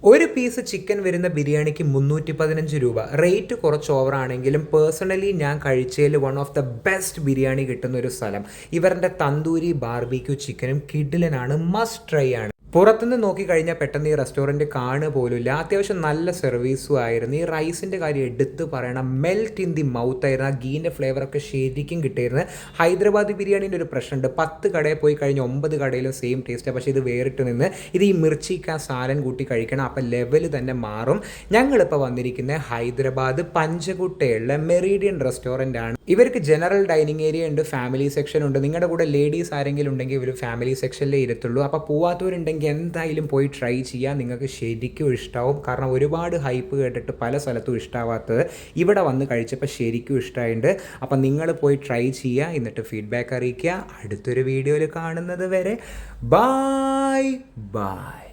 ഒരു piece chicken വരുന്ന ബിരിയാണിക്ക് 315 രൂപ. റേറ്റ് കുറച്ച് ഓവറാണെങ്കിലും പേഴ്സണലി ഞാൻ കഴിച്ചതിൽ one of the best biryani കിട്ടുന്ന ഒരു സ്ഥലം. ഇവരുടെ തന്തൂരി ബാർബിക്യൂ ചിക്കനും കിഡിലനാണ്, മസ്റ്റ് ട്രൈ ആണ്. പുറത്തുനിന്ന് നോക്കിക്കഴിഞ്ഞാൽ പെട്ടെന്ന് ഈ റെസ്റ്റോറൻറ്റ് കാണുക പോലുമില്ല. അത്യാവശ്യം നല്ല സർവീസും ആയിരുന്നു. ഈ റൈസിൻ്റെ കാര്യം എടുത്ത് പറയണം, മെൽറ്റ് ഇൻ ദി മൗത്ത് ആയിരുന്നു. ആ ഗീൻ്റെ ഫ്ലേവറൊക്കെ ശരിക്കും കിട്ടിയിരുന്നു. ഹൈദരാബാദ് ബിരിയാണീൻ്റെ ഒരു പ്രശ്നമുണ്ട്, 10 കടയിൽ പോയി കഴിഞ്ഞ് 9 കടയിലും സെയിം ടേസ്റ്റാണ്. പക്ഷേ ഇത് വേറിട്ട് നിന്ന് ഇത് ഈ മിർച്ചിക്ക സാലൻ കൂട്ടി കഴിക്കണം, അപ്പം ലെവൽ തന്നെ മാറും. ഞങ്ങളിപ്പോൾ വന്നിരിക്കുന്നത് ഹൈദരാബാദ് പഞ്ചകുട്ടയുള്ള മെറീഡിയൻ റെസ്റ്റോറൻ്റ് ആണ്. ഇവർക്ക് ജനറൽ ഡൈനിങ് ഏരിയ ഉണ്ട്, ഫാമിലി സെക്ഷൻ ഉണ്ട്. നിങ്ങളുടെ കൂടെ ലേഡീസ് ആരെങ്കിലും ഉണ്ടെങ്കിൽ ഇവർ ഫാമിലി സെക്ഷനിലേ ഇരുത്തുള്ളൂ. അപ്പോൾ പോവാത്തവരുണ്ടെങ്കിൽ എന്തായാലും പോയി ട്രൈ ചെയ്യാം, നിങ്ങൾക്ക് ശരിക്കും ഇഷ്ടമാവും. കാരണം ഒരുപാട് ഹൈപ്പ് കേട്ടിട്ട് പല സ്ഥലത്തും ഇഷ്ടമാവാത്തത് ഇവിടെ വന്ന് കഴിച്ചപ്പോൾ ശരിക്കും ഇഷ്ടമായിട്ടുണ്ട്. അപ്പം നിങ്ങൾ പോയി ട്രൈ ചെയ്യുക, എന്നിട്ട് ഫീഡ്ബാക്ക് അറിയിക്കുക. അടുത്തൊരു വീഡിയോയിൽ കാണുന്നത് വരെ ബൈ ബൈ.